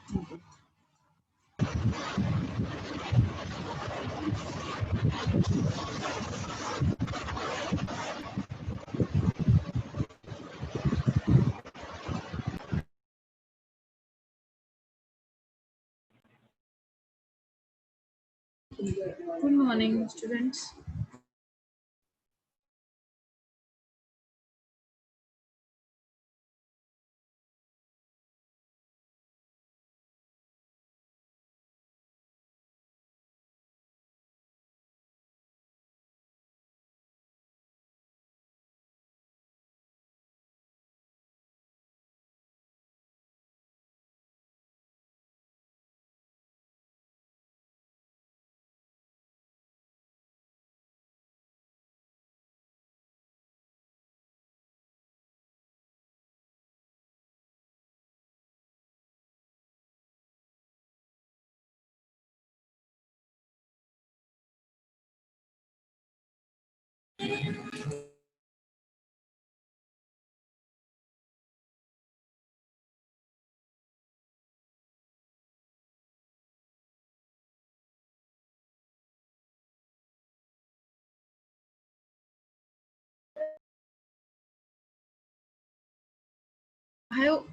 Good morning, students.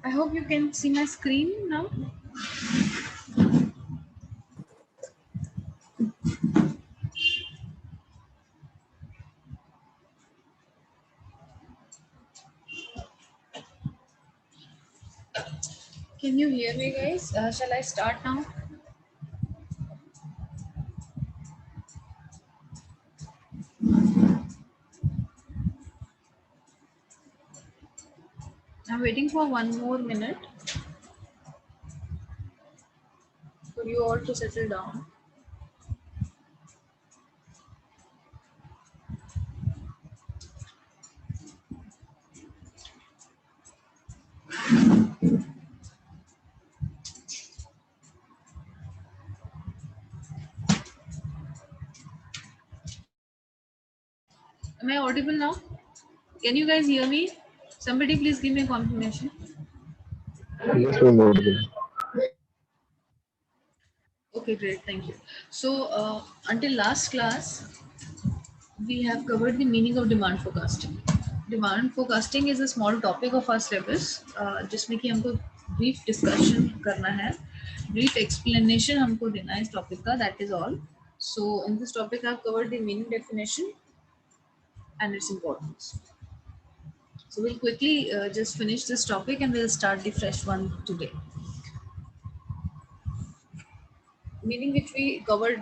I hope you can see my screen now. Can you hear me, guys? Shall I start now? I'm waiting for 1 more minute for you all to settle down. Am I audible now? Can you guys hear me? Somebody please give me a confirmation. Yes, we're audible. Okay, great, thank you. So, until last class, we have covered the meaning of demand forecasting. Demand forecasting is a small topic of our syllabus, जिसमें कि हमको brief discussion करना है, brief explanation हमको देना है इस topic का. That is all. So, in this topic, I have covered the meaning definition and its importance. So, we'll quickly just finish this topic and we'll start the fresh one today. Meaning which we covered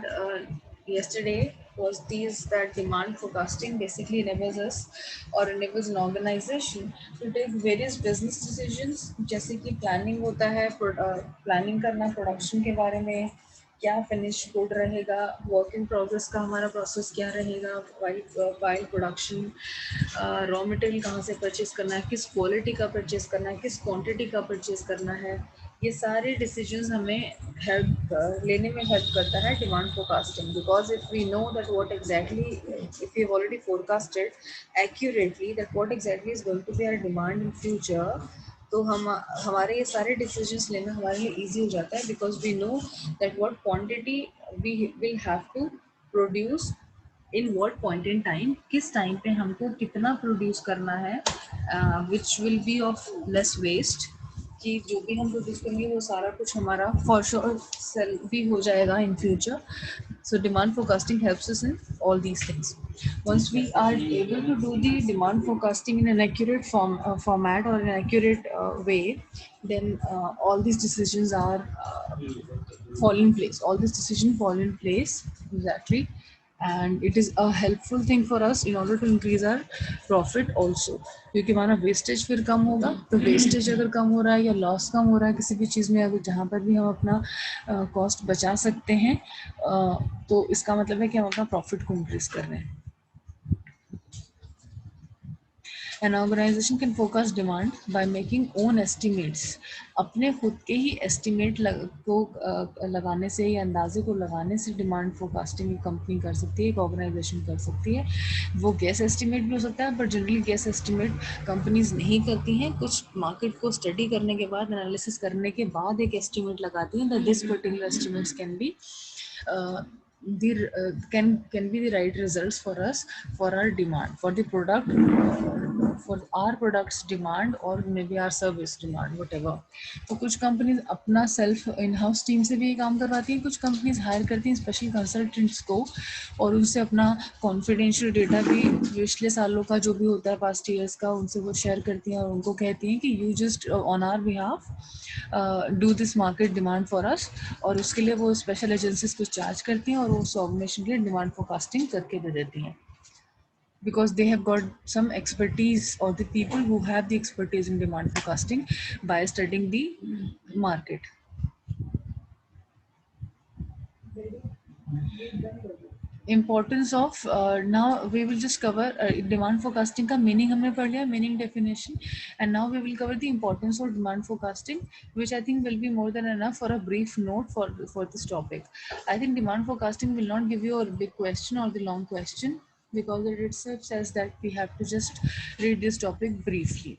yesterday was these, that demand forecasting basically enables us or enables an organization to take various business decisions, जैसे कि planning होता है, planning करना production के बारे में, क्या finish good रहेगा, वर्क इन प्रोग्रेस का हमारा प्रोसेस क्या रहेगा, वाइल प्रोडक्शन, रॉ मटेरियल कहाँ से परचेज करना है, किस क्वालिटी का परचेज करना है, किस क्वांटिटी का परचेज करना है, ये सारे डिसीजंस हमें हेल्प लेने में हेल्प करता है demand forecasting. Because if we know that what exactly, if you have already forecasted accurately that what exactly is going to be our demand in future, तो हम हमारे ये सारे डिसीजंस लेना हमारे लिए इजी हो जाता है. Because we know that what quantity we will have to produce in what point in time, किस टाइम पे हमको कितना प्रोड्यूस करना है, which will be of less waste, कि जो भी हम प्रोड्यूस करेंगे वो सारा कुछ हमारा फॉर श्योर सेल भी हो जाएगा in future. So demand forecasting helps us in all these things. Once we are able to do the demand forecasting in an accurate format or an accurate way, then all these decisions are fall in place. All these decisions fall in place exactly, and it is a helpful thing for us in order to increase our profit also. क्योंकि हमारा wastage फिर कम होगा, तो wastage अगर कम हो रहा है या लॉस कम हो रहा है किसी भी चीज़ में, अगर जहाँ पर भी हम अपना कॉस्ट बचा सकते हैं, तो इसका मतलब है कि हम अपना प्रॉफिट को इंक्रीज कर रहे हैं. An organization can forecast demand by making own estimates. अपने खुद के ही एस्टिमेट को लगाने से या अंदाजे को लगाने से डिमांड फोरकास्टिंग एक कंपनी कर सकती है, एक ऑर्गेनाइजेशन कर सकती है. वो गेस एस्टिमेट भी हो सकता है, but generally guess estimate companies नहीं करती हैं. कुछ मार्केट को स्टडी करने के बाद, एनालिसिस करने के बाद एक एस्टिमेट लगाती हैं. That this particular estimates can be the can be the right results for us, for our demand, for the product, for our products demand, or maybe our service demand, whatever. तो कुछ companies अपना self in house team से भी ये काम करवाती हैं, कुछ कंपनीज हायर करती हैं स्पेशल कंसल्टेंट्स को और उनसे अपना कॉन्फिडेंशियल डेटा भी पिछले सालों का जो भी होता है पास्ट ईयर्स का उनसे वो शेयर करती हैं और उनको कहती हैं कि you just on our behalf do this market demand for us, और उसके लिए वो स्पेशल एजेंसीज कुछ चार्ज करती हैं और वो उस ऑर्गेनाइजेशन के लिए डिमांड फोरकास्टिंग करके दे देती हैं, because they have got some expertise, or the people who have the expertise in demand forecasting by studying the market. Importance of now we will just cover demand forecasting का meaning हमने पढ़ लिया, meaning definition, and now we will cover the importance of demand forecasting, which I think will be more than enough for a brief note for this topic. I think demand forecasting will not give you a big question or the long question, because it itself says that we have to just read this topic briefly.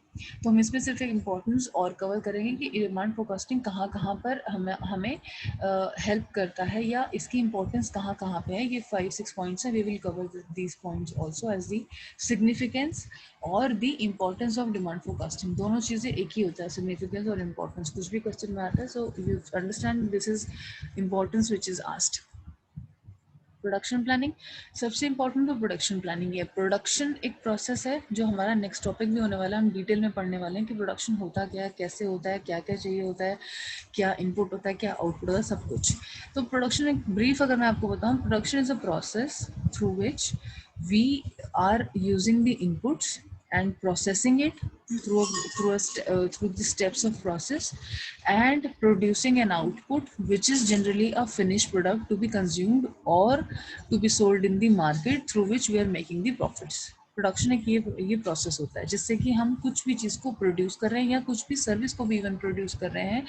तो हम इसमें सिर्फ एक importance और cover करेंगे कि demand forecasting कहाँ कहाँ पर हमें हेल्प करता है या इसकी इम्पोर्टेंस कहाँ कहाँ पे है. ये 5-6 पॉइंट्स हैं. We will cover these points also as the significance और the importance of demand forecasting. दोनों चीज़ें एक ही होता है, सिग्निफिकेंस और इम्पोर्टेंस. कुछ भी क्वेश्चन में आता है, so you understand this is importance which is asked. Production planning सबसे इंपॉर्टेंट. तो प्रोडक्शन प्लानिंग है. प्रोडक्शन एक प्रोसेस है जो हमारा नेक्स्ट टॉपिक भी होने वाला है. हम डिटेल में पढ़ने वाले हैं कि प्रोडक्शन होता क्या है, कैसे होता है, क्या क्या चाहिए होता है, क्या इनपुट होता है, क्या आउटपुट होता है, सब कुछ. तो प्रोडक्शन एक ब्रीफ अगर मैं आपको बताऊं, production is a process through which we are using the inputs and processing it through the steps of process and producing an output which is generally a finished product to be consumed or to be sold in the market, through which we are making the profits. Production एक ये process होता है जिससे कि हम कुछ भी चीज़ को प्रोड्यूस कर रहे हैं या कुछ भी सर्विस को भी इवन प्रोड्यूस कर रहे हैं,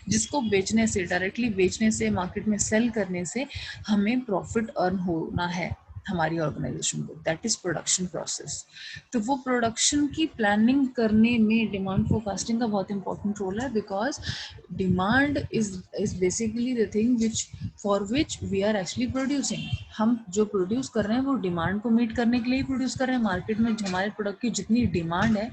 जिसको बेचने से, डायरेक्टली बेचने से, मार्केट में सेल करने से हमें प्रॉफिट अर्न होना है हमारी ऑर्गेनाइजेशन को. That is production process. तो वो प्रोडक्शन की प्लानिंग करने में डिमांड फोरकास्टिंग का बहुत इंपॉर्टेंट रोल है, because demand is basically the thing which for which we are actually producing. हम जो प्रोड्यूस कर रहे हैं वो डिमांड को मीट करने के लिए ही प्रोड्यूस कर रहे हैं. मार्केट में हमारे प्रोडक्ट की जितनी डिमांड है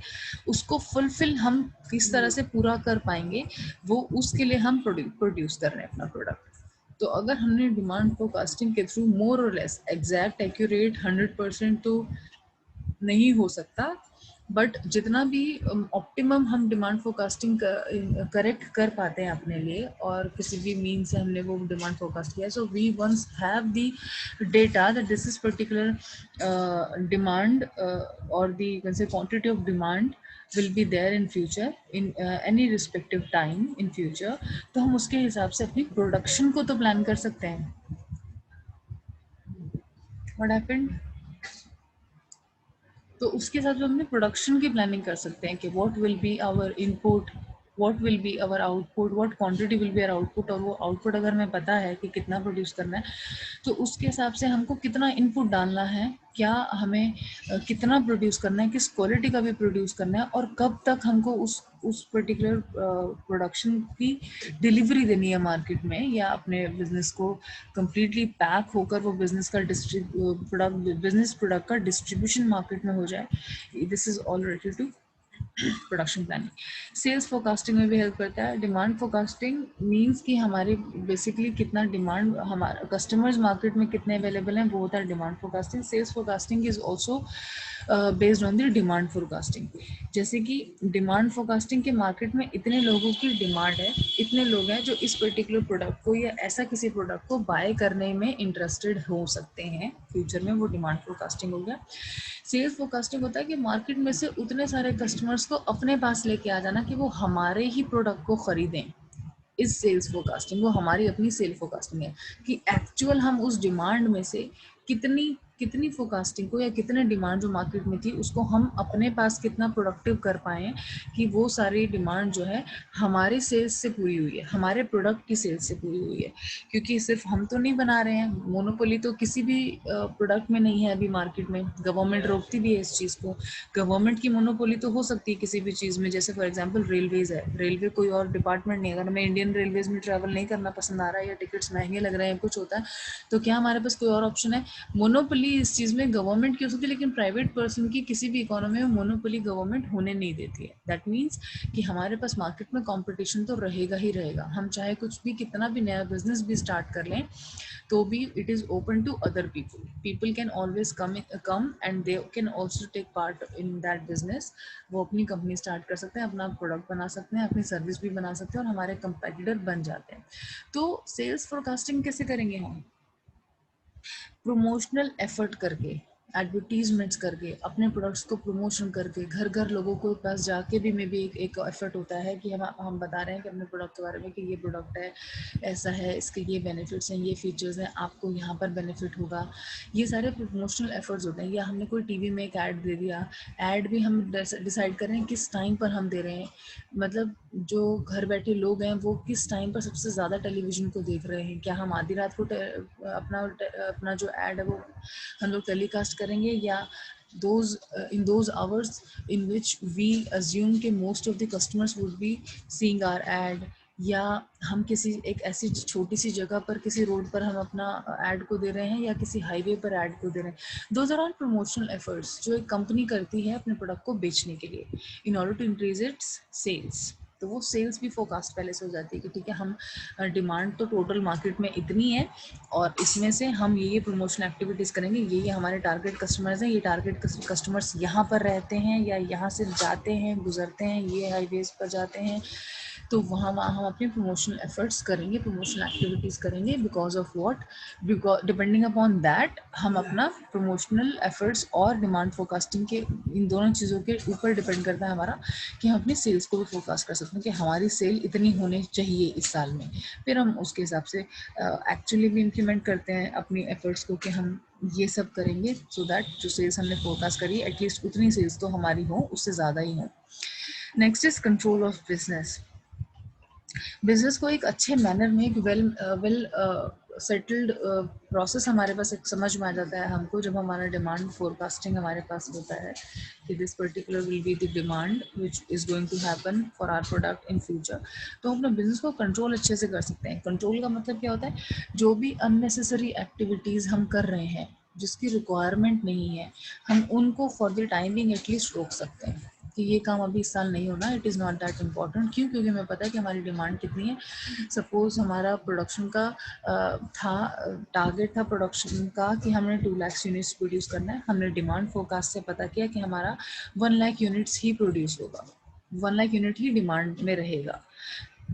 उसको फुलफिल हम किस तरह से पूरा कर पाएंगे, वो उसके लिए हम प्रोड्यूस कर रहे हैं अपना प्रोडक्ट. तो अगर हमने डिमांड फोरकास्टिंग के थ्रू मोर और लेस एग्जैक्ट एक्यूरेट 100% तो नहीं हो सकता, बट जितना भी ऑप्टिमम हम डिमांड फोरकास्टिंग करेक्ट कर पाते हैं अपने लिए और किसी भी मीन से हमने वो डिमांड फोरकास्ट किया, so we once have the data that this is particular demand और the quantity of demand will be there in future in any respective time in future, तो हम उसके हिसाब से अपनी प्रोडक्शन को तो प्लान कर सकते हैं. What happened? तो उसके साथ हम अपने प्रोडक्शन की प्लानिंग कर सकते हैं कि what will be our input, what will be our output, what quantity will be our output. और वो आउटपुट अगर हमें पता है कि कितना प्रोड्यूस करना है, तो उसके हिसाब से हमको कितना इनपुट डालना है, क्या हमें कितना प्रोड्यूस करना है, किस क्वालिटी का भी प्रोड्यूस करना है, और कब तक हमको उस पर्टिकुलर प्रोडक्शन की डिलीवरी देनी है मार्केट में, या अपने बिजनेस को कम्प्लीटली पैक होकर वो बिजनेस का बिजनेस प्रोडक्ट का डिस्ट्रीब्यूशन मार्केट में हो जाए. This is all related to production planning. Sales forecasting में भी हेल्प करता है. डिमांड फोरकास्टिंग मींस कि हमारे बेसिकली कितना डिमांड, हमारा कस्टमर्स मार्केट में कितने अवेलेबल हैं, वो होता है demand forecasting. Sales forecasting is also based on the demand forecasting. जैसे कि डिमांड फोरकास्टिंग के मार्केट में इतने लोगों की डिमांड है, इतने लोग हैं जो इस पर्टिकुलर प्रोडक्ट को या ऐसा किसी प्रोडक्ट को बाय करने में इंटरेस्टेड हो सकते हैं फ्यूचर में, वो डिमांड फोरकास्टिंग हो गया. सेल्स फोरकास्टिंग होता है कि मार्केट में से उतने सारे कस्टमर्स को अपने पास लेके आ जाना कि वो हमारे ही प्रोडक्ट को खरीदें. इस सेल्स फोरकास्टिंग, वो हमारी अपनी सेल फोरकास्टिंग है कि एक्चुअल हम उस डिमांड में से कितनी कितनी फोरकास्टिंग को या कितने डिमांड जो मार्केट में थी उसको हम अपने पास कितना प्रोडक्टिव कर पाएँ कि वो सारी डिमांड जो है हमारे सेल्स से पूरी हुई है, हमारे प्रोडक्ट की सेल्स से पूरी हुई है। क्योंकि सिर्फ हम तो नहीं बना रहे हैं, मोनोपोली तो किसी भी प्रोडक्ट में नहीं है अभी मार्केट में, गवर्नमेंट रोकती भी है इस चीज़ को। गवर्नमेंट की मोनोपोली तो हो सकती है किसी भी चीज़ में, जैसे फॉर एग्जांपल रेलवेज है, रेलवे कोई और डिपार्टमेंट नहीं है। अगर हमें इंडियन रेलवेज में ट्रैवल नहीं करना पसंद आ रहा है या टिकट्स महंगे लग रहे हैं, कुछ होता है, तो क्या हमारे पास कोई और ऑप्शन है? मोनोपोली इस चीज़ में गवर्नमेंट की हो सकती है, लेकिन प्राइवेट पर्सन की किसी भी इकोनॉमी में मोनोपोली गवर्नमेंट होने नहीं देती है। दैट मीन्स कि हमारे पास मार्केट में कंपटीशन तो रहेगा ही रहेगा। हम चाहे कुछ भी, कितना भी नया बिजनेस भी स्टार्ट कर लें तो भी it is open to other people. People can always come and they can also take part in that business. वो अपनी कंपनी स्टार्ट कर सकते हैं, अपना प्रोडक्ट बना सकते हैं, अपनी सर्विस भी बना सकते हैं और हमारे कंपेटिटर बन जाते हैं। तो सेल्स फोरकास्टिंग कैसे करेंगे हम? प्रमोशनल एफर्ट करके, एडवर्टीजमेंट्स करके, अपने प्रोडक्ट्स को प्रमोशन करके, घर घर लोगों के पास जाके भी मे बी एक एफर्ट होता है कि हम बता रहे हैं कि अपने प्रोडक्ट के बारे में कि ये प्रोडक्ट है, ऐसा है, इसके ये बेनिफिट्स हैं, ये फीचर्स हैं, आपको यहाँ पर बेनिफिट होगा। ये सारे प्रमोशनल एफर्ट्स होते हैं। या हमने कोई टीवी में एक ऐड दे दिया, ऐड भी हम डिसाइड करें किस टाइम पर हम दे रहे हैं। मतलब जो घर बैठे लोग हैं वो किस टाइम पर सबसे ज़्यादा टेलीविज़न को देख रहे हैं। क्या हम आधी रात को अपना जो ऐड है वो हम लोग टेलीकास्ट करेंगे, या those hours in which we assume कि most of the customers would be seeing our ad, या हम किसी एक ऐसी छोटी सी जगह पर किसी रोड पर हम अपना ऐड को दे रहे हैं या किसी हाईवे पर ऐड को दे रहे हैं। Those are all promotional efforts जो एक कंपनी करती है अपने प्रोडक्ट को बेचने के लिए in order to increase its sales. तो वो सेल्स भी फोरकास्ट पहले से हो जाती है कि ठीक है, हम डिमांड तो टोटल मार्केट में इतनी है और इसमें से हम ये प्रमोशनल एक्टिविटीज़ करेंगे, ये हमारे टारगेट कस्टमर्स हैं, ये टारगेट कस्टमर्स यहाँ पर रहते हैं या यहाँ से जाते हैं, गुजरते हैं, ये हाईवेज पर जाते हैं। तो वहाँ वहाँ हम अपने प्रमोशनल एफर्ट्स करेंगे, प्रमोशनल एक्टिविटीज़ करेंगे। Because of what? Because depending upon that हम अपना प्रमोशनल एफर्ट्स और डिमांड फोरकास्टिंग के इन दोनों चीज़ों के ऊपर डिपेंड करता है हमारा कि हम अपनी सेल्स को भी फोरकास्ट कर सकते हैं कि हमारी सेल इतनी होनी चाहिए इस साल में। फिर हम उसके हिसाब से एक्चुअली भी इम्प्लीमेंट करते हैं अपनी एफर्ट्स को कि हम ये सब करेंगे सो दैट जो सेल्स हमने फोरकास्ट करी एटलीस्ट उतनी सेल्स तो हमारी हो, उससे ज़्यादा ही हो। Next is control of business. Business को एक अच्छे मैनर में एक वेल सेटल्ड प्रोसेस हमारे पास एक समझ में आ जाता है हमको जब हमारा डिमांड फोरकास्टिंग हमारे पास होता है कि this particular will be the demand which is going to happen for our product in future. तो अपने बिजनेस को कंट्रोल अच्छे से कर सकते हैं। कंट्रोल का मतलब क्या होता है? जो भी अननेसेसरी एक्टिविटीज़ हम कर रहे हैं जिसकी रिक्वायरमेंट नहीं है, हम उनको फॉर द टाइमिंग एटलीस्ट रोक सकते हैं कि ये काम अभी इस साल नहीं होना, it is not that important. क्यों? क्योंकि हमें पता है कि हमारी डिमांड कितनी है। सपोज हमारा प्रोडक्शन का था टारगेट था प्रोडक्शन का कि हमने 2 लाख यूनिट्स प्रोड्यूस करना है। हमने डिमांड फोरकास्ट से पता किया कि हमारा 1 लाख यूनिट्स ही प्रोड्यूस होगा, 1 लाख यूनिट ही डिमांड में रहेगा।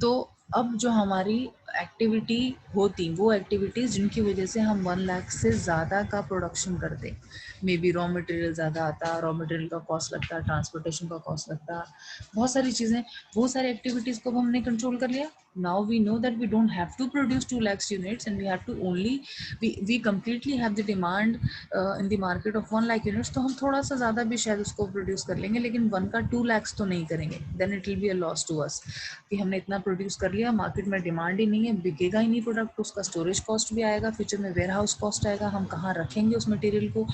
तो अब जो हमारी एक्टिविटी होती वो एक्टिविटीज़ जिनकी वजह से हम 1 लाख से ज़्यादा का प्रोडक्शन करते, मे बी रॉ मटेरियल ज़्यादा आता, रॉ मटेरियल का कॉस्ट लगता, ट्रांसपोर्टेशन का कॉस्ट लगता, बहुत सारी चीज़ें, वो सारी एक्टिविटीज़ को हमने कंट्रोल कर लिया। Now we know that we don't have to produce 2 lakhs units and we have to only we completely have the demand in the market of 1 lakh units. तो हम थोड़ा सा ज़्यादा भी शायद उसको प्रोड्यूस कर लेंगे, लेकिन 1 का 2 lakhs तो नहीं करेंगे। Then it will be a loss to us कि हमने इतना प्रोड्यूस कर लिया, मार्केट में डिमांड ही नहीं है, बिकेगा ही नहीं प्रोडक्ट, उसका स्टोरेज कॉस्ट भी आएगा, फ्यूचर में वेयर हाउस कॉस्ट आएगा, हम कहाँ रखेंगे उस मटेरियल को,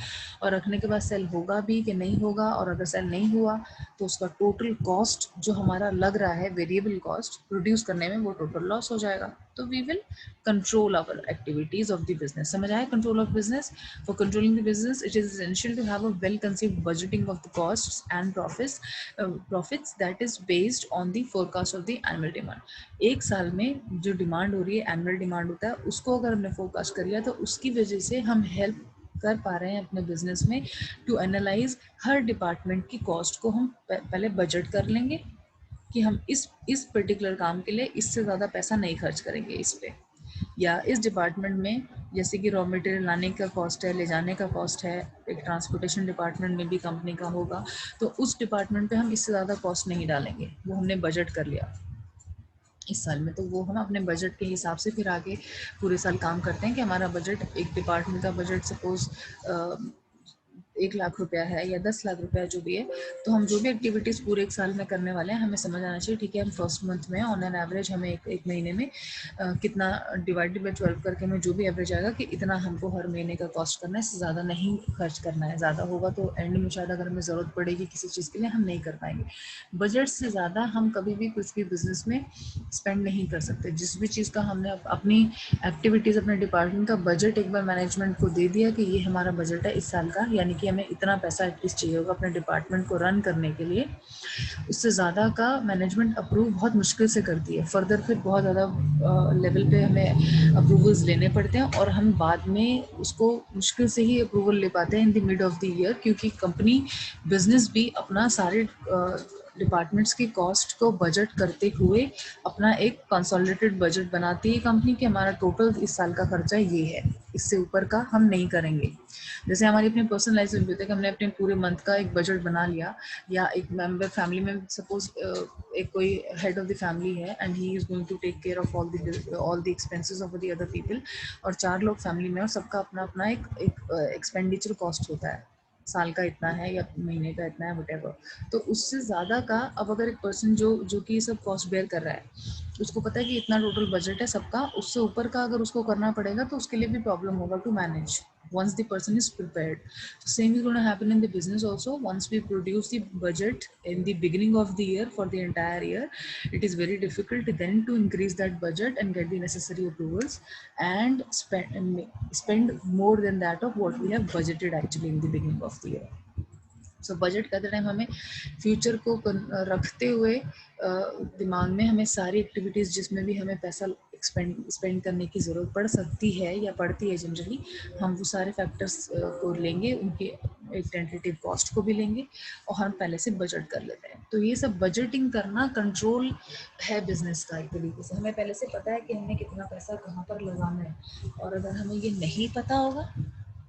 और रखने के बाद सेल होगा भी कि नहीं होगा, और अगर सेल नहीं हुआ तो उसका टोटल कॉस्ट जो हमारा लग रहा है वेरिएबल कॉस्ट प्रोड्यूस करने में, वो टोटल लॉस हो जाएगा। तो we will control our activities of the business. समझ आया? Control of business. For controlling the business it is essential to have a well conceived budgeting of the costs and profits that is based on the forecast of the annual demand. एक साल में जो demand हो रही है, annual demand होता है, उसको अगर हमने फोरकास्ट कर लिया तो उसकी वजह से हम हेल्प कर पा रहे हैं अपने बिजनेस में टू एनालाइज हर डिपार्टमेंट की कॉस्ट को। हम पहले बजट कर लेंगे कि हम इस पर्टिकुलर काम के लिए इससे ज़्यादा पैसा नहीं खर्च करेंगे इस पे, या इस डिपार्टमेंट में जैसे कि रॉ मटेरियल लाने का कॉस्ट है, ले जाने का कॉस्ट है, एक ट्रांसपोर्टेशन डिपार्टमेंट में भी कंपनी का होगा, तो उस डिपार्टमेंट पे हम इससे ज़्यादा कॉस्ट नहीं डालेंगे, वो हमने बजट कर लिया। इस साल में। तो वो हम अपने बजट के हिसाब से फिर आगे पूरे साल काम करते हैं कि हमारा बजट, एक डिपार्टमेंट का बजट सपोज 1 लाख रुपया है या 10 लाख रुपया जो भी है, तो हम जो भी एक्टिविटीज़ पूरे एक साल में करने वाले हैं हमें समझ आना चाहिए, ठीक है, हम फर्स्ट मंथ में ऑन एन एवरेज हमें एक महीने में कितना डिवाइडेड बाई 12 करके हमें जो भी एवरेज आएगा कि इतना हमको हर महीने का कॉस्ट करना है, इससे ज़्यादा नहीं खर्च करना है। ज़्यादा होगा तो एंड में शायद अगर हमें ज़रूरत पड़ेगी किसी चीज़ के लिए हम नहीं कर पाएंगे। बजट से ज़्यादा हम कभी भी कुछ भी बिजनेस में स्पेंड नहीं कर सकते। जिस भी चीज़ का हमने अपनी एक्टिविटीज़, अपने डिपार्टमेंट का बजट एक बार मैनेजमेंट को दे दिया कि ये हमारा बजट है इस साल का, यानी कि हमें इतना पैसा एटलीस्ट चाहिए होगा अपने डिपार्टमेंट को रन करने के लिए, उससे ज़्यादा का मैनेजमेंट अप्रूव बहुत मुश्किल से करती है। फर्दर फिर बहुत ज़्यादा लेवल पे हमें अप्रूवल्स लेने पड़ते हैं और हम बाद में उसको मुश्किल से ही अप्रूवल ले पाते हैं in the mid of the year, क्योंकि कंपनी बिजनेस भी अपना सारे डिपार्टमेंट्स की कॉस्ट को बजट करते हुए अपना एक कंसोलिडेटेड बजट बनाती है कंपनी कि हमारा टोटल इस साल का खर्चा ये है, इससे ऊपर का हम नहीं करेंगे। जैसे हमारी अपनी पर्सनल लाइफ में भी होता है कि हमने अपने पूरे मंथ का एक बजट बना लिया, या एक मेंबर फैमिली में सपोज एक कोई हेड ऑफ द फैमिली है and he is going to take care of all the expenses of the other people, और 4 लोग फैमिली में और सबका अपना अपना एक एक्सपेंडिचर कॉस्ट होता है, साल का इतना है या महीने का इतना है वटेवर। तो उससे ज़्यादा का, अब अगर एक पर्सन जो जो कि सब कॉस्ट बेयर कर रहा है, उसको पता है कि इतना टोटल बजट है सबका, उससे ऊपर का अगर उसको करना पड़ेगा तो उसके लिए भी प्रॉब्लम होगा to manage once the person is prepared. So same is going to happen in the business also. Once we produce the budget in the beginning of the year for the entire year, it is very difficult then to increase that budget and get the necessary approvals and spend more than that of what we have budgeted actually in the beginning of the year. So budget करते time हमें future को रखते हुए दिमाग में हमें सारी activities जिसमें भी हमें पैसा स्पेंड करने की ज़रूरत पड़ सकती है या पड़ती है जनरली, हम वो सारे फैक्टर्स को लेंगे, उनके एक टेंटेटिव कॉस्ट को भी लेंगे और हम पहले से बजट कर लेते हैं। तो ये सब बजटिंग करना कंट्रोल है बिजनेस का एक तरीके से। हमें पहले से पता है कि हमने कितना पैसा कहाँ पर लगाना है, और अगर हमें ये नहीं पता होगा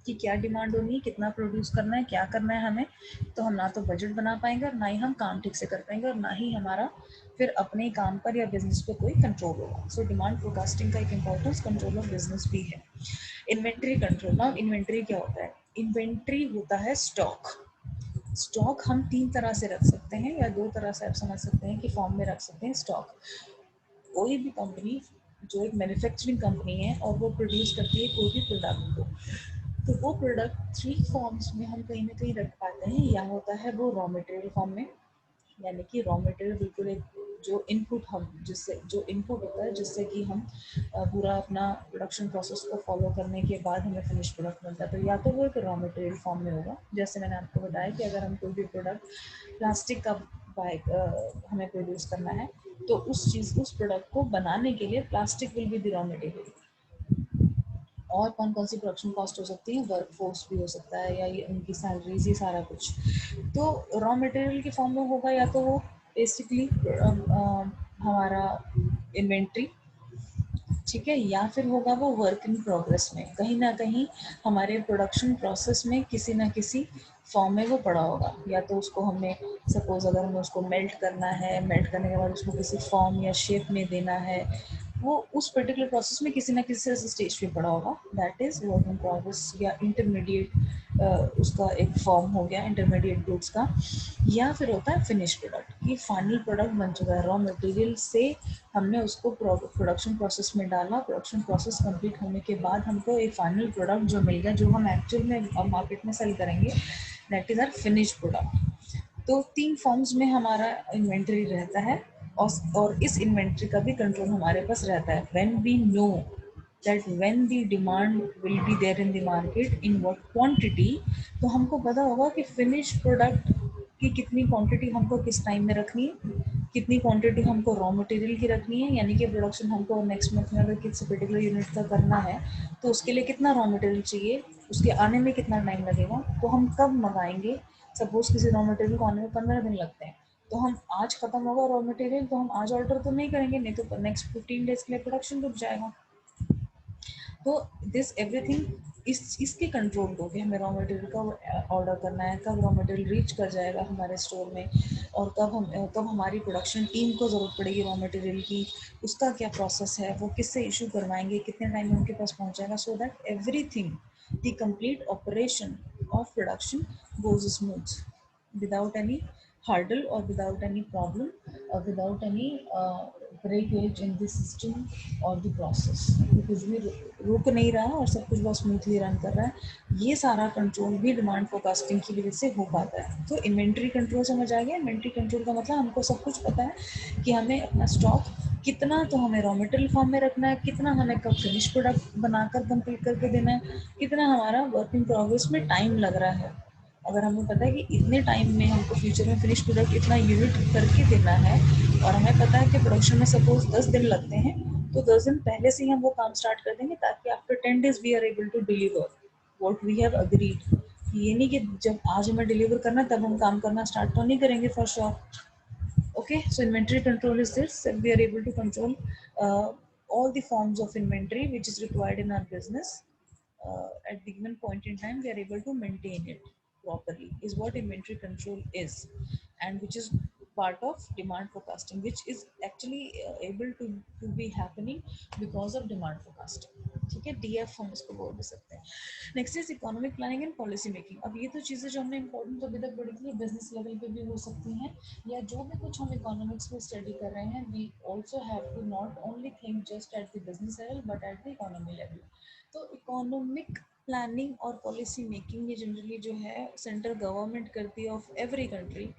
कि क्या डिमांड होनी है, कितना प्रोड्यूस करना है, क्या करना है हमें, तो हम ना तो बजट बना पाएंगे और ना ही हम काम ठीक से कर पाएंगे और ना ही हमारा फिर अपने काम पर या बिजनेस पे कोई कंट्रोल होगा। सो डिमांड फोरकास्टिंग का एक इम्पोर्टेंस कंट्रोल ऑफ बिजनेस भी है। Inventory control. नाउ इन्वेंट्री क्या होता है? इन्वेंट्री होता है स्टॉक। स्टॉक हम 3 तरह से रख सकते हैं या 2 तरह से आप समझ सकते हैं कि फॉर्म में रख सकते हैं स्टॉक। कोई भी कंपनी जो एक मैन्युफैक्चरिंग कंपनी है और वो प्रोड्यूस करती है कोई भी प्रोडक्ट को, तो वो प्रोडक्ट 3 फॉर्म्स में हम कहीं ना कहीं रख पाते हैं। या होता है वो रॉ मटेरियल फॉर्म में, यानी कि रॉ मटेरियल बिल्कुल एक जो इनपुट हम जिससे जो इनपुट होता है जिससे कि हम पूरा अपना प्रोडक्शन प्रोसेस को फॉलो करने के बाद हमें फिनिश प्रोडक्ट मिलता है। तो या तो वो एक रॉ मटेरियल फॉर्म में होगा, जैसे मैंने आपको बताया कि अगर हम कोई भी प्रोडक्ट प्लास्टिक का हमें प्रोड्यूस करना है, तो उस प्रोडक्ट को बनाने के लिए plastic will be the raw material. और कौन कौन सी प्रोडक्शन कॉस्ट हो सकती है, वर्क फोर्स भी हो सकता है या ये उनकी सैलरीज, ही सारा कुछ। तो रॉ मटेरियल के फॉर्म में होगा या तो वो बेसिकली हमारा इन्वेंट्री, ठीक है, या फिर होगा वो वर्क इन प्रोग्रेस में, कहीं ना कहीं हमारे प्रोडक्शन प्रोसेस में किसी ना किसी फॉर्म में वो पड़ा होगा। या तो उसको हमने सपोज अगर हमें उसको मेल्ट करना है, मेल्ट करने के बाद उसको किसी फॉर्म या शेप में देना है, वो उस पर्टिकुलर प्रोसेस में किसी ना किसी स्टेज पे पड़ा होगा, that is work in progress या इंटरमीडिएट, उसका एक फॉर्म हो गया इंटरमीडिएट गुड्स का। या फिर होता है फिनिश प्रोडक्ट, ये फाइनल प्रोडक्ट बन चुका है, रॉ मटेरियल से हमने उसको प्रोडक्शन प्रोसेस में डाला, प्रोडक्शन प्रोसेस कंप्लीट होने के बाद हमको एक फाइनल प्रोडक्ट जो मिल गया, जो हम एक्चुअल में मार्केट में सेल करेंगे, that is our finish product. तो 3 फॉर्म्स में हमारा इन्वेंट्री रहता है, और इस इन्वेंट्री का भी कंट्रोल हमारे पास रहता है। When we know that when the demand will be there in the market in what quantity, तो हमको पता होगा कि फिनिश प्रोडक्ट की कितनी क्वांटिटी हमको किस टाइम में रखनी है, कितनी क्वांटिटी हमको रॉ मटेरियल की रखनी है, यानी कि प्रोडक्शन हमको नेक्स्ट मंथ में अगर किसी पर्टिकुलर यूनिट का करना है तो उसके लिए कितना रॉ मटेरियल चाहिए, उसके आने में कितना टाइम लगेगा, तो हम कब मंगाएंगे। सपोज किसी रॉ मटेरियल को आने में 15 दिन लगते हैं, तो हम आज खत्म होगा रॉ मटेरियल तो हम आज ऑर्डर तो नहीं करेंगे, नहीं तो नेक्स्ट 15 डेज के लिए प्रोडक्शन रुक जाएगा। तो दिस एवरीथिंग इसके कंट्रोल को, कि हमें रॉ मटेरियल कब ऑर्डर करना है, कब रॉ मटेरियल रीच कर जाएगा हमारे स्टोर में, और कब हमारी प्रोडक्शन टीम को ज़रूरत पड़ेगी रॉ मटेरियल की, उसका क्या प्रोसेस है, वो किससे इशू करवाएंगे, कितने टाइम में उनके पास पहुंचाएगा, so that everything the complete operation of production goes smooth without any hurdle or without any problem or without any breakage in the system or the process, कुछ भी रुक नहीं रहा और सब कुछ बहुत स्मूथली रन कर रहा है। ये सारा कंट्रोल भी डिमांड फोरकास्टिंग की वजह से हो पाता है। तो इन्वेंट्री कंट्रोल समझ आ गया। इन्वेंट्री कंट्रोल का मतलब हमको सब कुछ पता है कि हमें अपना स्टॉक कितना तो हमें रॉ मटेरियल फॉर्म में रखना है, कितना हमें कब फिनिश प्रोडक्ट बनाकर कंप्लीट करके देना है, कितना हमारा वर्क इन प्रोग्रेस में टाइम लग रहा है। अगर हमें पता है कि इतने टाइम में हमको फ्यूचर में फिनिश प्रोडक्ट इतना यूनिट करके देना है, और हमें पता है कि प्रोडक्शन में सपोज 10 दिन लगते हैं, तो 10 दिन पहले से ही हम वो काम स्टार्ट कर देंगे, ताकि after 10 days we are able to deliver what we have agreed. ये नहीं कि जब आज हमें डिलीवर करना तब हम काम करना स्टार्ट तो नहीं करेंगे for sure. Okay, so inventory control is this, that we are able to control all the forms of inventory which is required in our business. At the given point in time, we are able to maintain it properly, is what inventory control is, and which is part of demand forecasting, which is actually able to be happening because of demand forecasting. ठीक है, DF हम इसको बोल भी सकते हैं। Next is economic planning and policy making. अब ये तो चीज़ें जो हमने इंपॉर्टेंट अभी तक पढ़ी थी, बिजनेस लेवल पे भी हो सकती हैं, या जो भी कुछ हम इकोनॉमिक्स में स्टडी कर रहे हैं, we also have to not only think just at the business level but at the economy level. तो इकोनॉमिक प्लानिंग और पॉलिसी मेकिंग ये जनरली जो है सेंट्रल गवर्नमेंट करती है ऑफ एवरी कंट्री।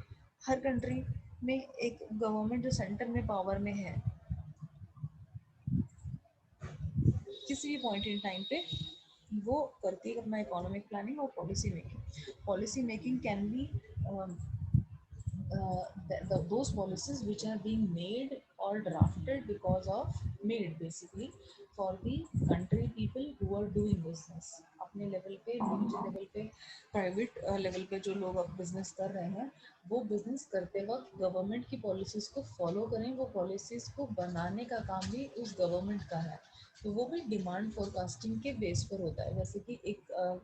हर कंट्री में एक गवर्नमेंट जो सेंटर में पावर में है, किसी भी पॉइंट इन टाइम पे वो करती है अपना इकोनॉमिक प्लानिंग और policy making. Policy making can be those policies which are being made or drafted because of made basically for the country people who are doing business। अपने level पे, individual level पे, private level पे जो लोग अब business कर रहे हैं, वो बिजनेस करते वक्त गवर्नमेंट की पॉलिसीज को फॉलो करें। वो पॉलिसीज को बनाने का काम भी उस गवर्नमेंट का है, तो वो भी डिमांड फोरकास्टिंग के बेस पर होता है। जैसे कि एक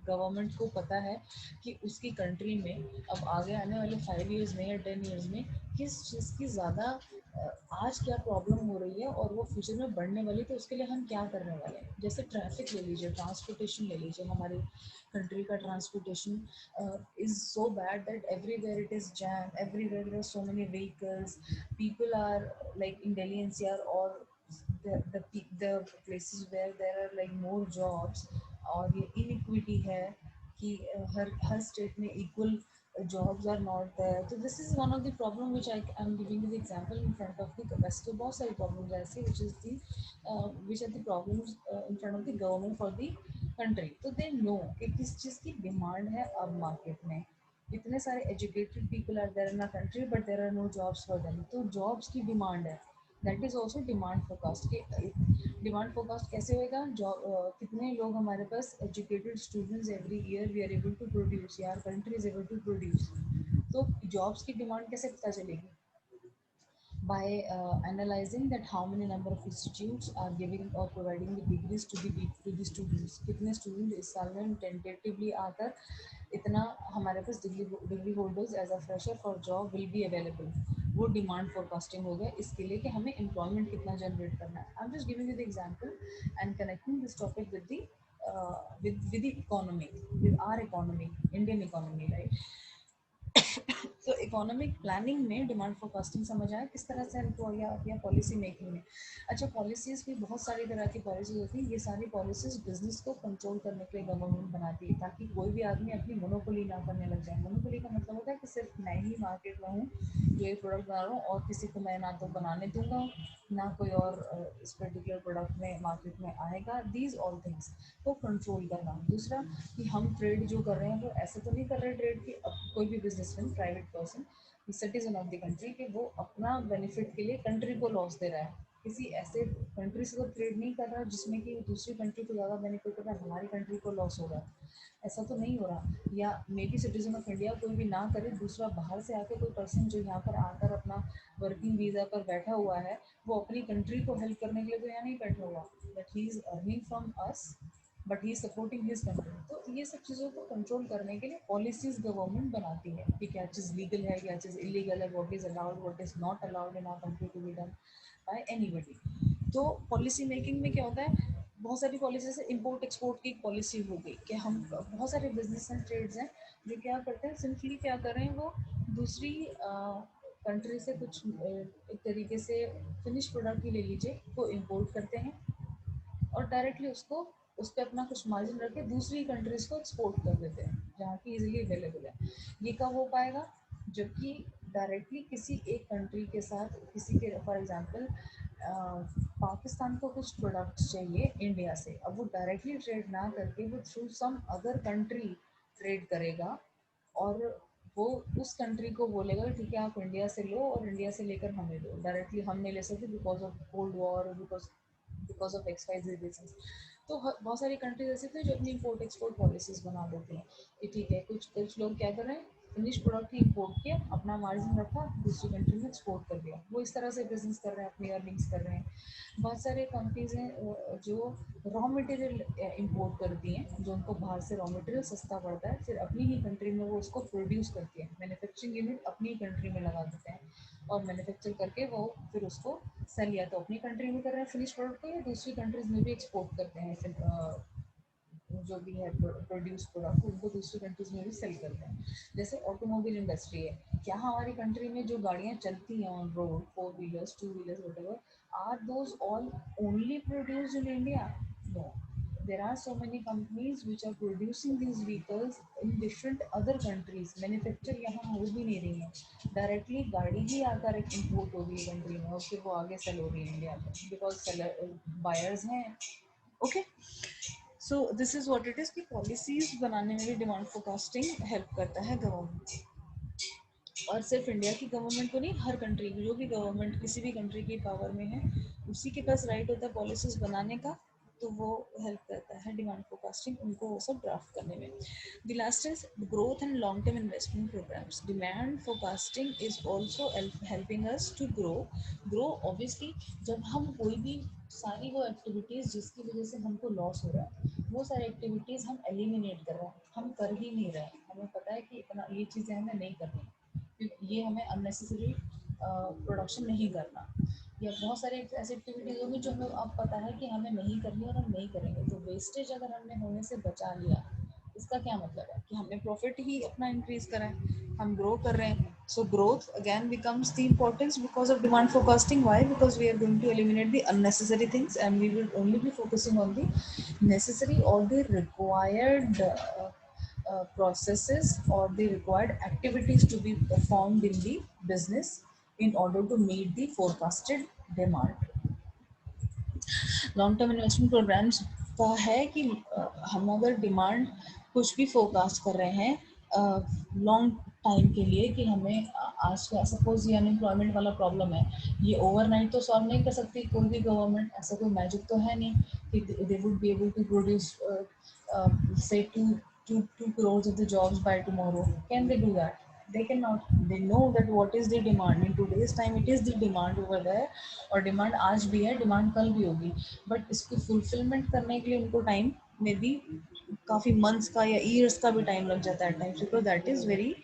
गवर्नमेंट को पता है कि उसकी कंट्री में अब आगे आने वाले 5 years में या 10 years में किस चीज़ की ज़्यादा आज क्या प्रॉब्लम हो रही है और वो फ्यूचर में बढ़ने वाली, तो उसके लिए हम क्या करने वाले हैं। जैसे ट्रैफिक ले लीजिए, ट्रांसपोर्टेशन ले लीजिए, हमारी कंट्री का transportation is so bad that everywhere it is jam, everywhere there are so many vehicles, people are like in Delhi NCR और the places where there are like more jobs, और ये inequity है कि हर state में equal jobs are not there। तो this is one of the problem which I am giving you the example in front of the वैसे तो बहुत सारी problems ऐसी which are the problems in front of the government for the country। तो they know कि किस चीज़ की demand है अब मार्केट में। इतने सारे educated people are there in a country but there are no jobs for them, तो जॉब्स की डिमांड है। That is also demand forecast के। डिमांड फोरकास्ट कैसे होएगा, जॉब कितने लोग हमारे पास educated students every year we are able to produce, या country is able to produce. तो जॉब्स की डिमांड कैसे पता चलेगी, by analyzing that how many number of institutes are giving or providing the degrees to the students। कितने student इस साल में टेंटेटिवली आकर इतना हमारे पास degree holders as a fresher for job will be available. वो डिमांड फोरकास्टिंग हो गया इसके लिए कि हमें एम्प्लॉयमेंट कितना जनरेट करना है। I am just giving you the example and connecting this topic with the with the economy, with our economy, Indian economy, right? तो इकोनॉमिक प्लानिंग में डिमांड फोरकास्टिंग समझ आया किस तरह से हेल्प हो गया पॉलिसी मेकिंग में। अच्छा, पॉलिसीज भी बहुत सारी तरह की पॉलिसीज होती है। ये सारी पॉलिसीज बिजनेस को कंट्रोल करने के लिए गवर्नमेंट बनाती है, ताकि कोई भी आदमी अपनी मोनोपोली ना करने लग जाए। मोनोपोली का मतलब होता है कि सिर्फ मैं ही मार्केट में हूँ, जो ये प्रोडक्ट बना रहा हूँ, और किसी को मैं ना तो बनाने दूंगा, ना कोई और इस पर्टिकुलर प्रोडक्ट में मार्केट में आएगा। दीज ऑल थिंग्स को कंट्रोल करना। दूसरा कि हम ट्रेड जो कर रहे हैं वो ऐसे तो नहीं कर रहे ट्रेड कि अब कोई भी businessman, private person, citizen of the country, कि वो अपना बेनिफिट के लिए कंट्री को लॉस दे रहा है। किसी ऐसे कंट्री से तो ट्रेड नहीं कर रहा जिसमें कि दूसरी कंट्री को ज़्यादा बेनिफिट हो रहा है, हमारी कंट्री को लॉस हो रहा है, ऐसा तो नहीं हो रहा। या may be citizen of India कोई भी ना करे, दूसरा बाहर से आके कोई पर्सन जो यहाँ पर आकर अपना वर्किंग वीज़ा पर बैठा हुआ है, वो अपनी कंट्री को हेल्प करने के लिए तो यहाँ नहीं बैठा हुआ, but he is earning from us but he supporting his country. तो ये सब चीज़ों को कंट्रोल करने के लिए पॉलिसीज गवर्नमेंट बनाती है कि क्या चीज़ लीगल है, क्या चीज़ इलीगल है, what is allowed, what is not allowed in our country to be done by anybody. तो पॉलिसी मेकिंग में क्या होता है, बहुत सारी पॉलिसी से इम्पोर्ट एक्सपोर्ट की एक पॉलिसी हो गई कि हम बहुत सारे बिजनेस एंड ट्रेड्स हैं जो क्या करते हैं, सिंपली क्या कर रहे हैं, वो दूसरी कंट्री से कुछ एक तरीके से फिनिश प्रोडक्ट ही ले लीजिए, वो इम्पोर्ट करते हैं और डायरेक्टली उसको उस पर अपना कुछ मार्जिन रख के दूसरी कंट्रीज को एक्सपोर्ट कर देते हैं जहाँ की इजीली अवेलेबल है। ये कब हो पाएगा, जबकि डायरेक्टली किसी एक कंट्री के साथ किसी के, फॉर एग्जांपल पाकिस्तान को कुछ प्रोडक्ट्स चाहिए इंडिया से, अब वो डायरेक्टली ट्रेड ना करके वो through some other country trade करेगा और वो उस कंट्री को बोलेगा ठीक है आप इंडिया से लो और इंडिया से लेकर हमें दो, डायरेक्टली हम नहीं ले सकते because of cold war, because of X Y Z reason. तो बहुत सारी कंट्रीज ऐसे थे जो अपनी इम्पोर्ट एक्सपोर्ट पॉलिसीज बना देती हैं कि ठीक है, कुछ कुछ लोग क्या कर रहे हैं, फिनिश प्रोडक्ट ही इम्पोर्ट किया, अपना मार्जिन रखा, दूसरी कंट्री में एक्सपोर्ट कर दिया, वो इस तरह से बिजनेस कर रहे हैं, अपनी अर्निंग्स कर रहे हैं। बहुत सारे कंपनीज हैं जो रॉ मटेरियल इंपोर्ट करती हैं, जो उनको बाहर से रॉ मटेरियल सस्ता पड़ता है, फिर अपनी ही कंट्री में वो उसको प्रोड्यूस करती है, मैन्युफैक्चरिंग यूनिट अपनी ही कंट्री में लगा देते हैं और मैन्युफैक्चर करके वो फिर उसको सेल या तो अपनी कंट्री में कर रहे हैं फिनिश प्रोडक्ट को, या दूसरी कंट्रीज में भी एक्सपोर्ट करते हैं फिर जो भी है प्रोड्यूस प्रोडक्ट उनको दूसरी कंट्रीज में भी सेल करते हैं। जैसे ऑटोमोबाइल इंडस्ट्री है, क्या हमारी कंट्री में जो गाड़ियाँ चलती हैं on road, four wheelers, two wheelers, whatever, are those all only produced in India? No, there are so many companies which are producing these vehicles in different other countries, manufacture यहाँ हो भी नहीं रही है, डायरेक्टली गाड़ी ही आकर एक import हो रही है कंट्री में और फिर वो आगे सेल हो रही है इंडिया में, बिकॉज सेलर बायर्स हैं। Okay, so this is what it is कि पॉलिसीज बनाने में भी डिमांड फोरकास्टिंग हेल्प करता है गवर्नमेंट, और सिर्फ इंडिया की गवर्नमेंट को नहीं, हर कंट्री की, जो भी गवर्नमेंट किसी भी कंट्री की पावर में है उसी के पास राइट होता है पॉलिसीज बनाने का, तो वो हेल्प करता है डिमांड फोरकास्टिंग उनको वो सब ड्राफ्ट करने में। The last is growth and long term investment programs. Demand forecasting is also helping us to grow obviously. जब हम कोई भी सारी वो एक्टिविटीज़ जिसकी वजह से हमको लॉस हो रहा है, वो सारी एक्टिविटीज़ हम एलिमिनेट कर रहे हैं, हम कर ही नहीं रहे हैं, हमें पता है कि इतना ये चीज़ें हमें नहीं करनी, ये हमें अननेसेसरी प्रोडक्शन नहीं करना, या बहुत सारी ऐसी एक्टिविटीज़ होगी जो हमें अब पता है कि हमें नहीं करनी और हम नहीं करेंगे, तो वेस्टेज अगर हमने होने से बचा लिया, इसका क्या मतलब है कि हमने प्रॉफिट ही अपना इंक्रीज करा है, हम ग्रो कर रहे हैं। So growth again becomes the importance because of demand forecasting. Why? Because we are going to eliminate the unnecessary things and we will only be focusing on the necessary or the required processes or the required activities to be performed in the business in order to meet the forecasted demand. Long term investment programs का है कि हम अगर demand कुछ भी forecast कर रहे हैं लॉन्ग टाइम के लिए कि हमें आज का सपोज ये अनएम्प्लॉयमेंट वाला प्रॉब्लम है, ये ओवरनाइट तो सॉल्व नहीं कर सकती कोई भी गवर्नमेंट, ऐसा कोई मैजिक तो है नहीं कि they would be able to produce say two crores of the jobs by tomorrow. Can they do that? They cannot. They know that what is the demand in today's time, it is the demand over there, और demand आज भी है, demand कल भी होगी, but इसको fulfilment करने के लिए उनको टाइम में भी काफ़ी मंथ्स का या ईयर्स का भी टाइम लग जाता है time, because that is very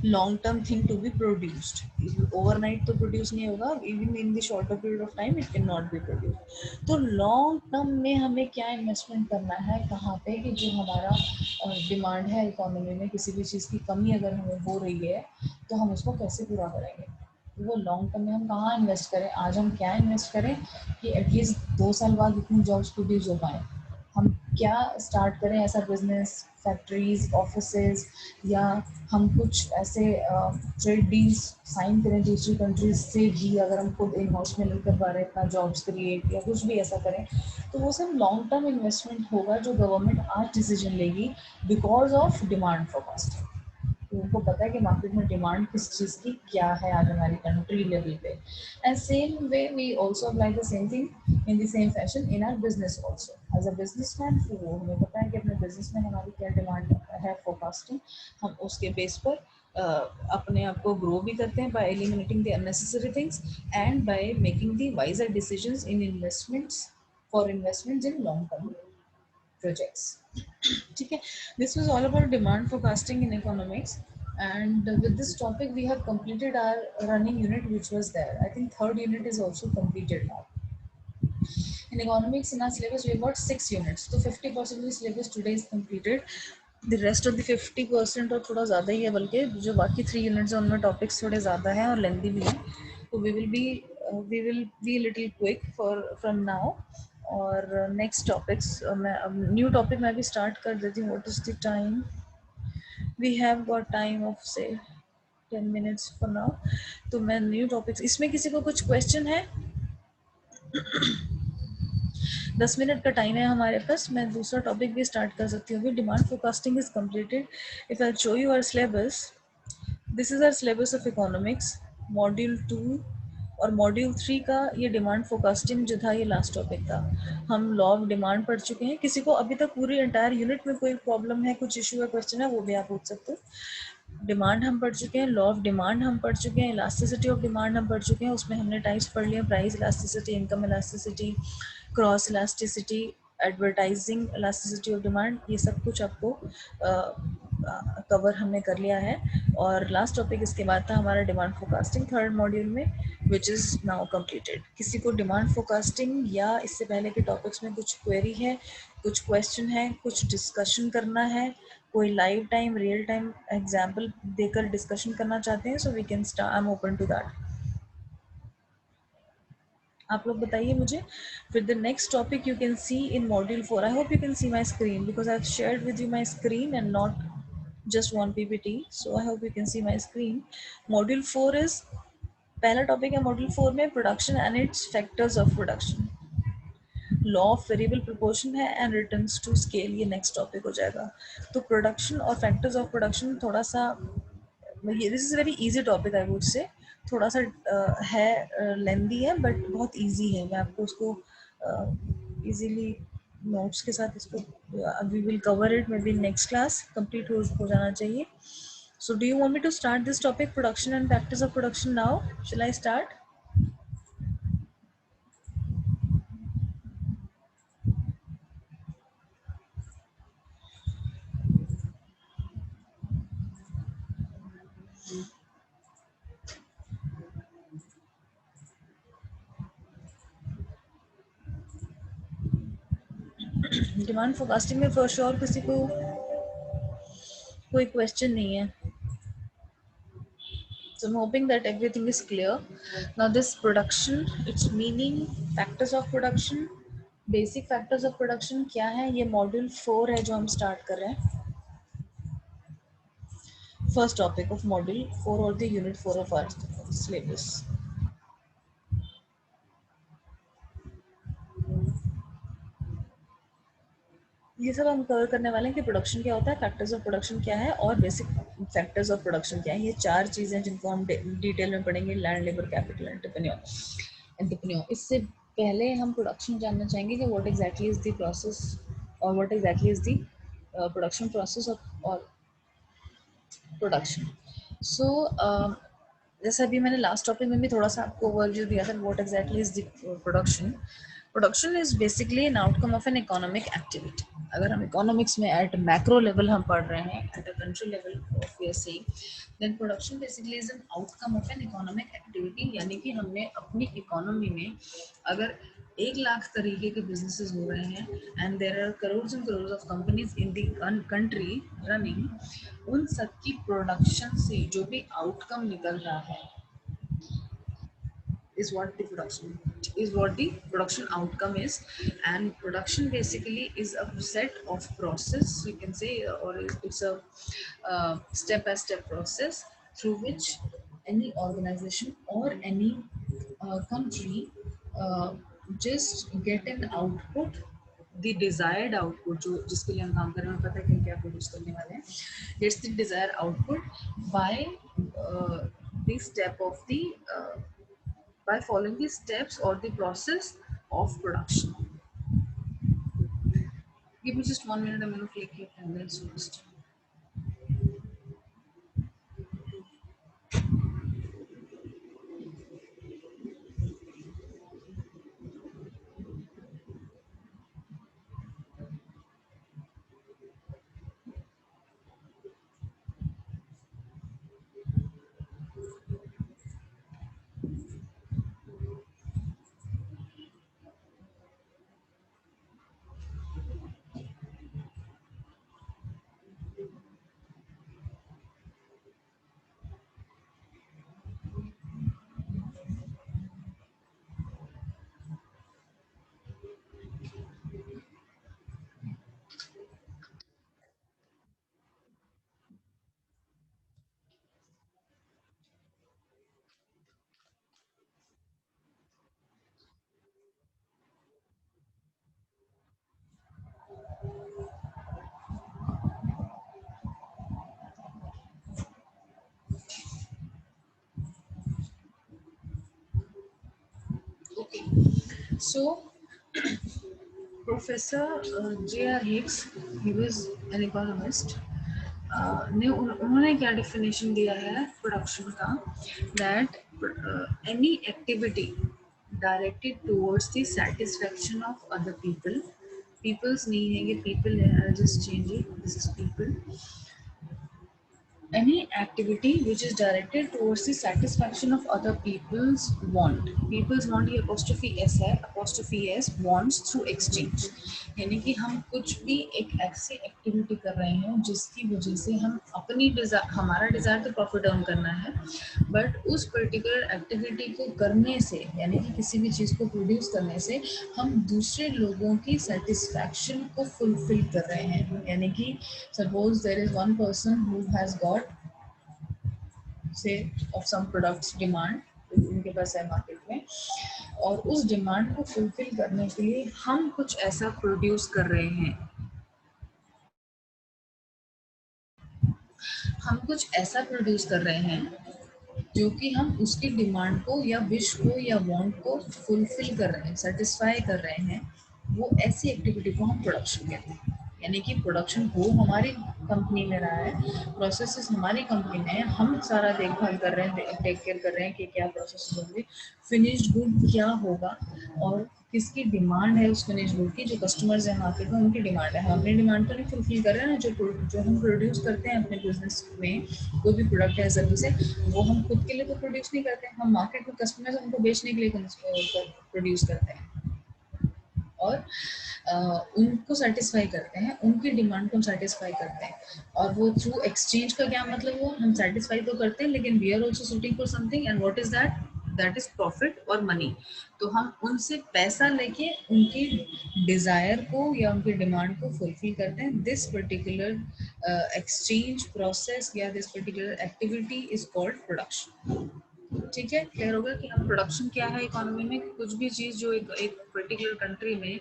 long term thing to be produced. Overnight तो प्रोड्यूस नहीं होगा, even in the shorter period of time it can not be produce. तो लॉन्ग टर्म में हमें क्या इन्वेस्टमेंट करना है, कहाँ पे, कि जो हमारा डिमांड है इकोनॉमी में, किसी भी चीज़ की कमी अगर हमें हो रही है तो हम उसको कैसे पूरा करेंगे, वो लॉन्ग टर्म में हम कहाँ इन्वेस्ट करें, आज हम क्या इन्वेस्ट करें कि एटलीस्ट 2 साल बाद इतनी जॉब्स प्रोड्यूस हो पाएँ, हम क्या स्टार्ट करें ऐसा बिजनेस, फैक्ट्रीज, ऑफिसेज, या हम कुछ ऐसे ट्रेड डील्स साइन करें दूसरी कंट्रीज से भी, अगर हम खुद इन हाउस में नहीं कर पा रहे इतना जॉब्स क्रिएट या कुछ भी ऐसा करें, तो वो सब लॉन्ग टर्म इन्वेस्टमेंट होगा जो गवर्नमेंट आज डिसीजन लेगी बिकॉज ऑफ डिमांड फोरकास्टिंग। तो उनको पता है कि मार्केट में डिमांड किस चीज़ की क्या है आज हमारी कंट्री लेवल पे, and same way we also apply the same thing in the same fashion in our business also as a businessman. वो हमें पता है कि अपने बिजनेस में हमारी क्या डिमांड है फोरकास्टिंग, हम उसके बेस पर अपने आप को ग्रो भी करते हैं by eliminating the unnecessary things and by making the wiser decisions in investments for investments in long term projects. ठीक है, this was all about demand forecasting in economics, and with this topic we have completed our running unit which was there. I think third unit is also completed now. In economics, in our syllabus, we've got 6 units. So 50% of the syllabus today is completed. The rest of the 50% और थोड़ा ज़्यादा ही है, बल्कि जो बाकी 3 units हैं उनमें topics थोड़े ज़्यादा हैं और लेंदी भी हैं. तो we will be little quick for from now. और नेक्स्ट टॉपिक्स मैं अब न्यू टॉपिक मैं भी स्टार्ट कर देती हूँ. What is the time? We have got time of say 10 minutes for now. तो मैं न्यू टॉपिक्स, इसमें किसी को कुछ क्वेश्चन है? 10 मिनट का टाइम है हमारे पास. मैं दूसरा टॉपिक भी स्टार्ट कर सकती हूँ. Demand forecasting is completed. If I show you our syllabus, this is our syllabus of economics module 2 और मॉड्यूल 3 का ये डिमांड फोरकास्टिंग जो था ये लास्ट टॉपिक था. हम लॉ ऑफ डिमांड पढ़ चुके हैं. किसी को अभी तक पूरी एंटायर यूनिट में कोई प्रॉब्लम है, कुछ इशू है, क्वेश्चन है, वो भी आप पूछ सकते हो. डिमांड हम पढ़ चुके हैं, लॉ ऑफ डिमांड हम पढ़ चुके हैं, इलास्टिसिटी ऑफ डिमांड हम पढ़ चुके हैं. उसमें हमने टाइप्स पढ़ लिए, price elasticity, income elasticity, cross elasticity, advertising elasticity of demand. ये सब कुछ आपको कवर हमने कर लिया है. और लास्ट टॉपिक इसके बाद था हमारा डिमांड फोरकास्टिंग थर्ड मॉड्यूल में, विच इज़ नाउ कंप्लीटेड. किसी को डिमांड फोरकास्टिंग या इससे पहले के टॉपिक्स में कुछ क्वेरी है, कुछ क्वेश्चन है, कुछ डिस्कशन करना है, कोई live time real time example देकर डिस्कशन करना चाहते हैं, so we can start. I am open to that. आप लोग बताइए मुझे. फिर the next topic you can see in module 4. I hope you can see my screen because I have shared with you my screen and not just one ppt, so I hope you can see my screen. Module 4 is, पहला topic है module 4 में production and it's factors of production. Law of variable proportion है and returns to scale, ये next topic हो जाएगा. तो production और factors of production थोड़ा सा, ये this is very easy topic I would say. थोड़ा सा है लेंदी है बट बहुत इजी है. मैं आपको उसको इजीली नोट्स के साथ इसको we will cover it may be next class complete हो जाना चाहिए. So do you want me to start this topic, production and factors of production now? Shall I start? Demand forecasting में for sure किसी को कोई question नहीं है. So I'm hoping that everything is clear. Now this production, its meaning, factors of production, basic factors of production क्या है, ये module 4 है जो हम स्टार्ट कर रहे हैं. फर्स्ट टॉपिक ऑफ मॉड्यूल 4 और the unit 4 of our syllabus. ये सब हम कवर करने वाले हैं कि प्रोडक्शन क्या होता है, फैक्टर्स ऑफ प्रोडक्शन क्या है और बेसिक फैक्टर्स ऑफ प्रोडक्शन क्या है. ये 4 चीज़ें जिनको हम डिटेल में पढ़ेंगे. Land, labour, capital, entrepreneur. इससे पहले हम प्रोडक्शन जानना चाहेंगे कि what exactly is the process और what exactly is the production process और प्रोडक्शन. सो जैसे अभी मैंने लास्ट टॉपिक में भी थोड़ा सा आपको ओवरव्यू दिया था, what exactly is the production. Production is basically N outcome of an economic activity. अगर हम इकोनॉमिक्स में एट मैक्रो लेवल हम पढ़ रहे हैं, at a country level of we are saying, then production basically is an outcome of an economic activity. यानी कि हमने अपनी इकोनॉमी में अगर 1 लाख तरीके के बिजनेसेस हो रहे हैं and there are crores and crores of companies in the country running, उन सब की प्रोडक्शन से जो भी आउटकम निकल रहा है is what the production outcome is. And production basically is a set of process, you can say, or it's a step by step process through which any organization or any country uh, just get an output, the desired output, जो जिसके लिए हम काम कर रहे हैं, पता है कि क्या प्रोड्यूस करने वाले हैं, gets the desired output by the step of the by following the steps or the process of production. Give me just 1 minute, I'm going to click your attendance first. So Professor J.R. Hicks, he was an economist. उन्होंने क्या definition दिया है production का, that any activity directed towards the satisfaction of other people, peoples नहीं है ये people है, I just change it, this is people, any activity which is directed towards the satisfaction of other people's want, people's want ये apostrophe s है, apostrophe s, wants through exchange, यानी कि हम कुछ भी एक ऐसी एक्टिविटी कर रहे हैं जिसकी वजह से हम अपनी डिजायर, हमारा डिजायर तो प्रॉफिट अर्न करना है, बट उस पर्टिकुलर एक्टिविटी को करने से, यानी कि किसी भी चीज़ को प्रोड्यूस करने से हम दूसरे लोगों की सेटिस्फैक्शन को फुलफिल कर रहे हैं, यानी कि suppose there is one person who has got say of some products demand, उनके पास है मार्केट में, और उस डिमांड को फुलफिल करने के लिए हम कुछ ऐसा प्रोड्यूस कर रहे हैं, हम कुछ ऐसा प्रोड्यूस कर रहे हैं जो कि हम उसकी डिमांड को या विश को या वांट को फुलफिल कर रहे हैं, सेटिस्फाई कर रहे हैं, वो ऐसी एक्टिविटी को हम प्रोडक्शन कहते हैं। यानी कि प्रोडक्शन हो हमारी कंपनी में रहा है, प्रोसेसेस हमारी कंपनी में है, हम सारा देखभाल कर रहे हैं, टेक केयर कर रहे हैं कि क्या प्रोसेस होंगे, फिनिश्ड गुड क्या होगा और किसकी डिमांड है उस फिनिश गुड की, जो कस्टमर्स हैं मार्केट में उनकी डिमांड है, हम अपनी डिमांड तो नहीं फुलफिल कर रहे हैं ना, जो हम प्रोड्यूस करते हैं अपने बिजनेस में, कोई भी प्रोडक्ट है सर्विस है, वो हम खुद के लिए तो प्रोड्यूस नहीं करते हैं, हम मार्केट में कस्टमर्स उनको बेचने के लिए प्रोड्यूस करते हैं और उनको सेटिस्फाई करते हैं, उनकी डिमांड को हम सेटिस्फाई करते हैं, और वो थ्रू एक्सचेंज का क्या मतलब हुआ, हम सेटिस्फाई तो करते हैं लेकिन we are also shooting for something, and what is that, that is profit और मनी। तो हम उनसे पैसा लेके उनकी डिजायर को या उनकी डिमांड को फुलफिल करते हैं। दिस पर्टिकुलर एक्सचेंज प्रोसेस या this particular activity is called production. ठीक है, क्लियर होगा कि हम प्रोडक्शन क्या है इकोनॉमी में, कुछ भी चीज जो एक पर्टिकुलर कंट्री में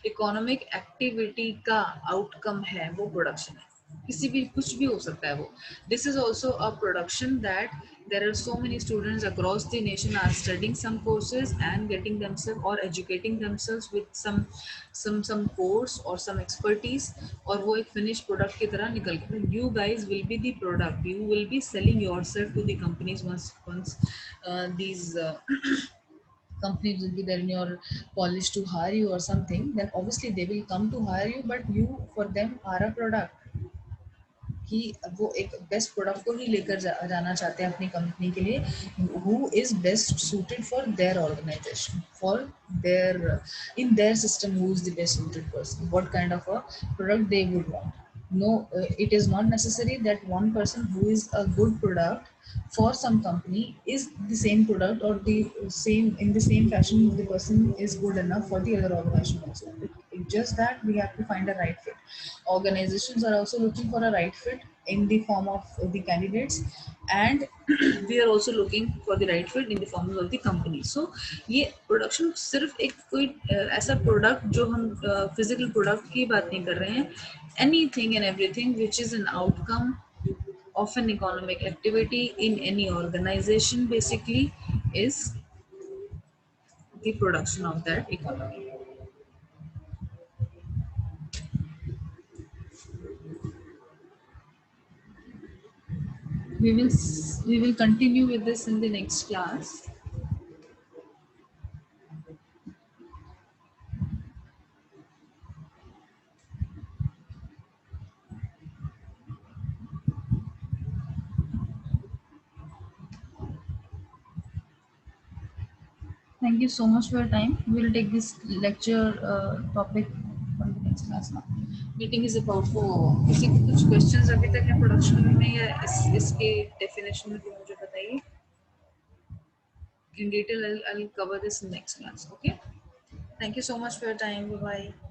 इकोनॉमिक एक्टिविटी का आउटकम है वो प्रोडक्शन है, किसी भी कुछ भी हो सकता है वो। This is also a production that there are so many students across the nation are studying some courses and getting themselves or educating themselves with some course or some expertise, और वो एक finished product की तरह निकल के, you guys will be the product, you will be selling yourself to the companies once these companies will be there in your college to hire you or something, then obviously they will come to hire you, but you for them are a product, कि वो एक best product को ही लेकर जाना चाहते हैं अपनी company के लिए, who is best suited for their organization, for their in their system, who is the best suited person, what kind of a product they would want. No, it is not necessary that one person who is a good product for some company is the same product or the same in the same fashion the person is good enough for the other organization also. It's just that we have to find a right fit. Organizations are also looking for a right fit in the form of the candidates, and we are also looking for the right fit in the form of the company. So ये production सिर्फ एक कोई ऐसा product जो हम physical product की बात नहीं कर रहे हैं, anything and everything which is an outcome of an economic activity in any organization basically is the production of that economy. We will continue with this in the next class. Thank you so much for your time. We will take this lecture topic on the next class now. Meeting is about for किसी को कुछ questions अभी तक है production में या इसके definition में, तो मुझे बताइए. In detail, I'll cover this in next class. Okay. Thank you so much for your time. Bye bye.